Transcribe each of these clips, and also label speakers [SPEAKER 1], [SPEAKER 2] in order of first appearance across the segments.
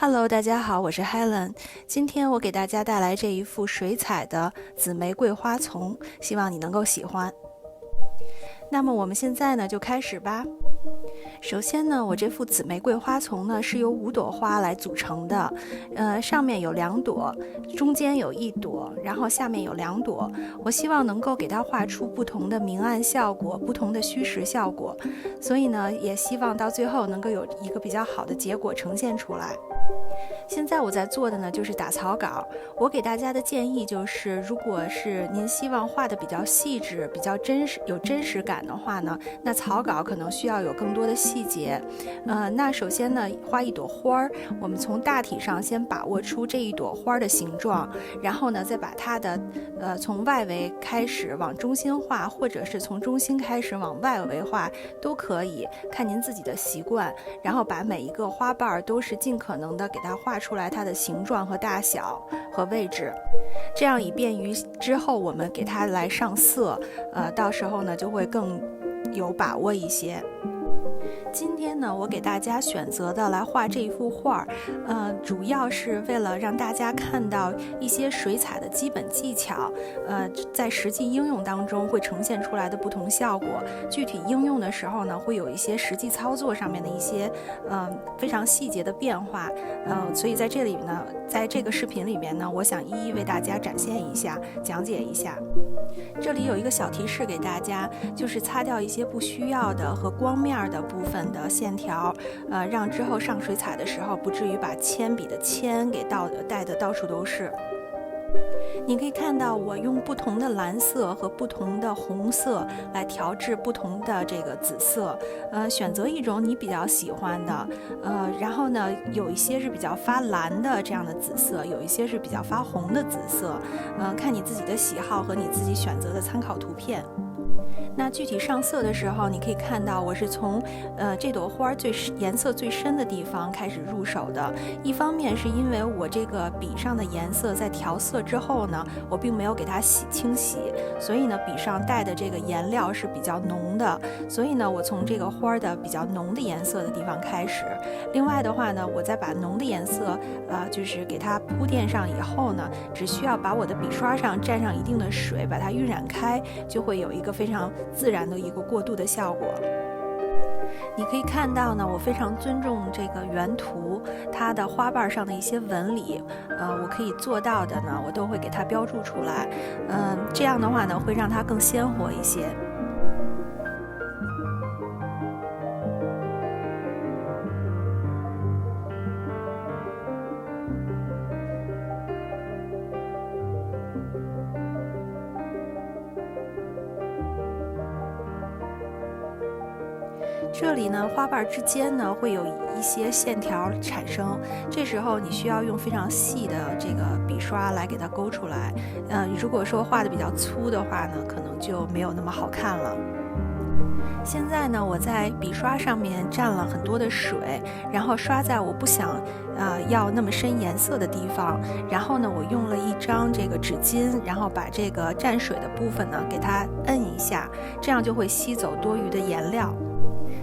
[SPEAKER 1] Hello， 大家好，我是 Helen。今天我给大家带来这一幅水彩的紫玫瑰花丛，希望你能够喜欢。那么我们现在呢就开始吧。首先呢，我这幅紫玫瑰花丛呢是由5朵花来组成的，上面有2朵，中间有1朵，然后下面有2朵。我希望能够给它画出不同的明暗效果，不同的虚实效果，所以呢，也希望到最后能够有一个比较好的结果呈现出来。现在我在做的呢就是打草稿。我给大家的建议就是，如果是您希望画的比较细致、比较真实、有真实感的话呢，那草稿可能需要有更多的细节。那首先呢，画一朵花儿，我们从大体上先把握出这一朵花的形状，然后呢，再把它的从外围开始往中心画，或者是从中心开始往外围画都可以，看您自己的习惯。然后把每一个花瓣都是尽可能的给它画出来它的形状和大小和位置，这样以便于之后我们给它来上色，到时候呢就会更有把握一些。今天呢，我给大家选择的来画这一幅画，主要是为了让大家看到一些水彩的基本技巧，在实际应用当中会呈现出来的不同效果。具体应用的时候呢，会有一些实际操作上面的一些非常细节的变化，所以在这里呢，在这个视频里面呢，我想一一为大家展现一下，讲解一下。这里有一个小提示给大家，就是擦掉一些不需要的和光面的部分的线条，让之后上水彩的时候不至于把铅笔的铅给带的到处都是。你可以看到我用不同的蓝色和不同的红色来调制不同的这个紫色，选择一种你比较喜欢的，然后呢，有一些是比较发蓝的这样的紫色，有一些是比较发红的紫色，看你自己的喜好和你自己选择的参考图片。那具体上色的时候，你可以看到我是从这朵花颜色最深的地方开始入手的。一方面是因为我这个笔上的颜色在调色之后呢，我并没有给它清洗，所以呢笔上带的这个颜料是比较浓的，所以呢我从这个花的比较浓的颜色的地方开始。另外的话呢，我再把浓的颜色就是给它铺垫上以后呢，只需要把我的笔刷上沾上一定的水，把它晕染开，就会有一个非常自然的一个过渡的效果。你可以看到呢，我非常尊重这个原图，它的花瓣上的一些纹理，我可以做到的呢，我都会给它标注出来，这样的话呢，会让它更鲜活一些。这里呢，花瓣之间呢会有一些线条产生，这时候你需要用非常细的这个笔刷来给它勾出来。如果说画的比较粗的话呢，可能就没有那么好看了。现在呢，我在笔刷上面蘸了很多的水，然后刷在我不想要那么深颜色的地方，然后呢，我用了一张这个纸巾，然后把这个蘸水的部分呢给它摁一下，这样就会吸走多余的颜料。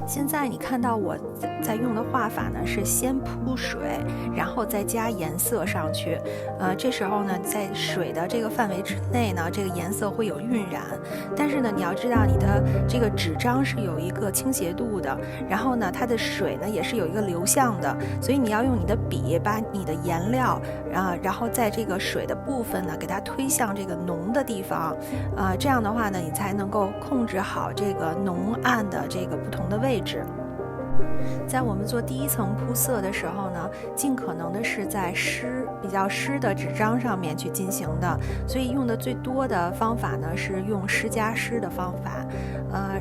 [SPEAKER 1] 现在你看到我在用的画法呢，是先铺水，然后再加颜色上去。这时候呢，在水的这个范围之内呢，这个颜色会有晕染。但是呢，你要知道你的这个纸张是有一个倾斜度的，然后呢，它的水呢也是有一个流向的，所以你要用你的笔把你的颜料，然后在这个水的部分呢，给它推向这个浓的地方。这样的话呢，你才能够控制好这个浓暗的这个不同的位置。在我们做第一层铺色的时候呢，尽可能的是在比较湿的纸张上面去进行的，所以用的最多的方法呢是用湿加湿的方法，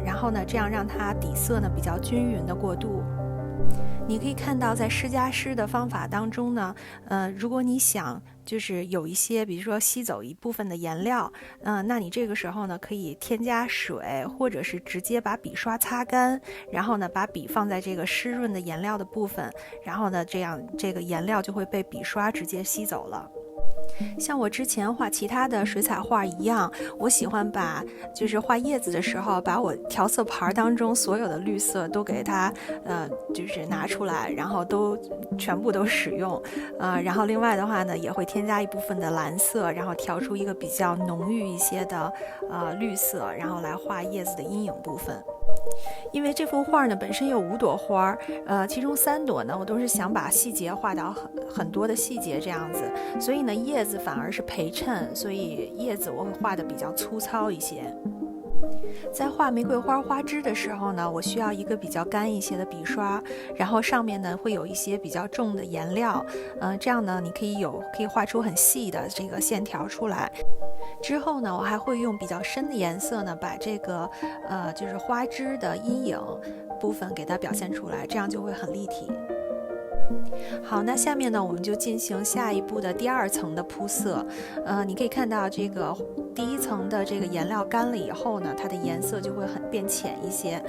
[SPEAKER 1] 然后呢这样让它底色呢比较均匀的过渡。你可以看到在湿加湿的方法当中呢，如果你想就是有一些比如说吸走一部分的颜料，那你这个时候呢可以添加水，或者是直接把笔刷擦干，然后呢把笔放在这个湿润的颜料的部分，然后呢这样这个颜料就会被笔刷直接吸走了。像我之前画其他的水彩画一样，我喜欢把就是画叶子的时候，把我调色盘当中所有的绿色都给它就是拿出来，然后全部都使用，然后另外的话呢，也会添加一部分的蓝色，然后调出一个比较浓郁一些的绿色，然后来画叶子的阴影部分。因为这幅画呢本身有5朵花，其中3朵呢我都是想把细节画到很多的细节这样子，所以呢叶子反而是陪衬，所以叶子我会画的比较粗糙一些。在画玫瑰花花枝的时候呢，我需要一个比较干一些的笔刷，然后上面呢会有一些比较重的颜料，这样呢你可以画出很细的这个线条出来。之后呢，我还会用比较深的颜色呢，把这个就是花枝的阴影部分给它表现出来，这样就会很立体。好，那下面呢，我们就进行下一步的第2层的铺色。你可以看到这个第1层的这个颜料干了以后呢，它的颜色就会变浅一些，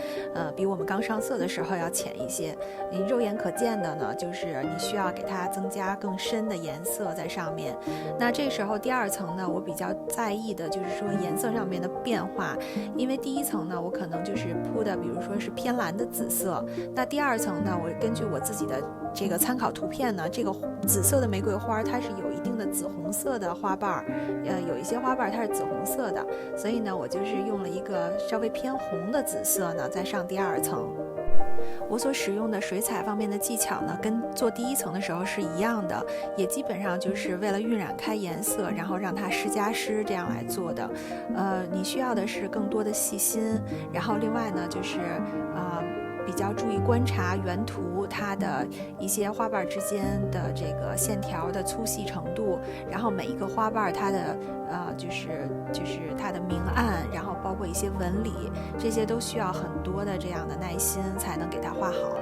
[SPEAKER 1] 比我们刚上色的时候要浅一些。你肉眼可见的呢，就是你需要给它增加更深的颜色在上面。那这时候第2层呢，我比较在意的就是说颜色上面的变化，因为第1层呢，我可能就是铺的，比如说是偏蓝的紫色，那第2层呢，我根据我自己的这个参考图片呢，这个紫色的玫瑰花它是有一定的紫红色的花瓣，有一些花瓣它是紫红色的，所以呢我就是用了一个稍微偏红的紫色呢再上第2层。我所使用的水彩方面的技巧呢，跟做第1层的时候是一样的，也基本上就是为了晕染开颜色，然后让它湿加湿这样来做的。你需要的是更多的细心，然后另外呢就是比较注意观察原图它的一些花瓣之间的这个线条的粗细程度，然后每一个花瓣它的就是它的明暗，然后包括一些纹理，这些都需要很多的这样的耐心才能给它画好。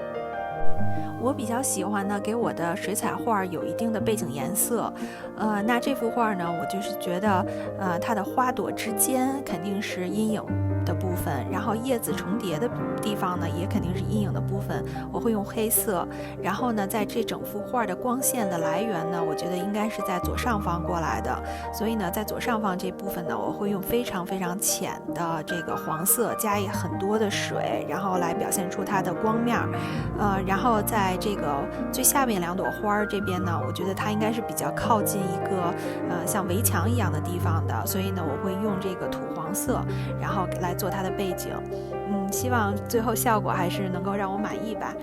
[SPEAKER 1] 我比较喜欢呢，给我的水彩画有一定的背景颜色。那这幅画呢，我就是觉得，它的花朵之间肯定是阴影的部分，然后叶子重叠的地方呢，也肯定是阴影的部分。我会用黑色，然后呢，在这整幅画的光线的来源呢，我觉得应该是在左上方过来的，所以呢，在左上方这部分呢，我会用非常非常浅的这个黄色，加以很多的水，然后来表现出它的光面。然后在这个最下面2朵花这边呢，我觉得它应该是比较靠近一个像围墙一样的地方的，所以呢，我会用这个土黄色，然后来做它的背景。希望最后效果还是能够让我满意吧。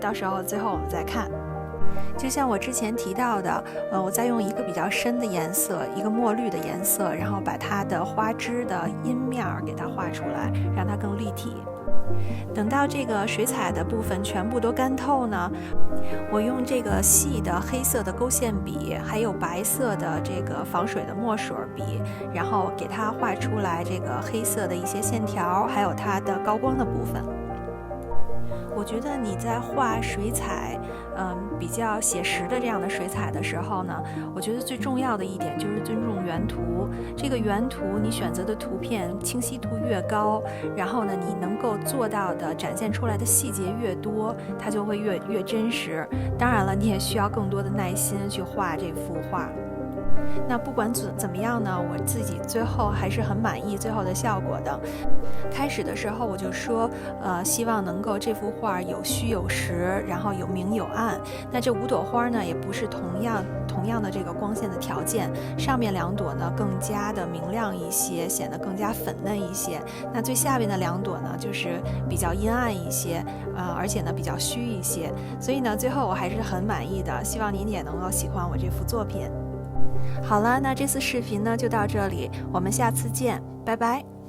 [SPEAKER 1] 到时候最后我们再看。就像我之前提到的，我再用一个比较深的颜色，一个墨绿的颜色，然后把它的花枝的阴面给它画出来，让它更立体。等到这个水彩的部分全部都干透呢，我用这个细的黑色的勾线笔，还有白色的这个防水的墨水笔，然后给它画出来这个黑色的一些线条，还有它的高光的部分。我觉得你在画水彩，比较写实的这样的水彩的时候呢，我觉得最重要的一点就是尊重原图。这个原图你选择的图片清晰度越高，然后呢，你能够做到的展现出来的细节越多，它就会越真实。当然了，你也需要更多的耐心去画这幅画。那不管怎么样呢，我自己最后还是很满意最后的效果的。开始的时候我就说，希望能够这幅画有虚有实，然后有明有暗。那这5朵花呢，也不是同样的这个光线的条件，上面2朵呢更加的明亮一些，显得更加粉嫩一些。那最下边的2朵呢，就是比较阴暗一些，而且呢比较虚一些。所以呢，最后我还是很满意的，希望您也能够喜欢我这幅作品。好了，那这次视频呢就到这里，我们下次见，拜拜。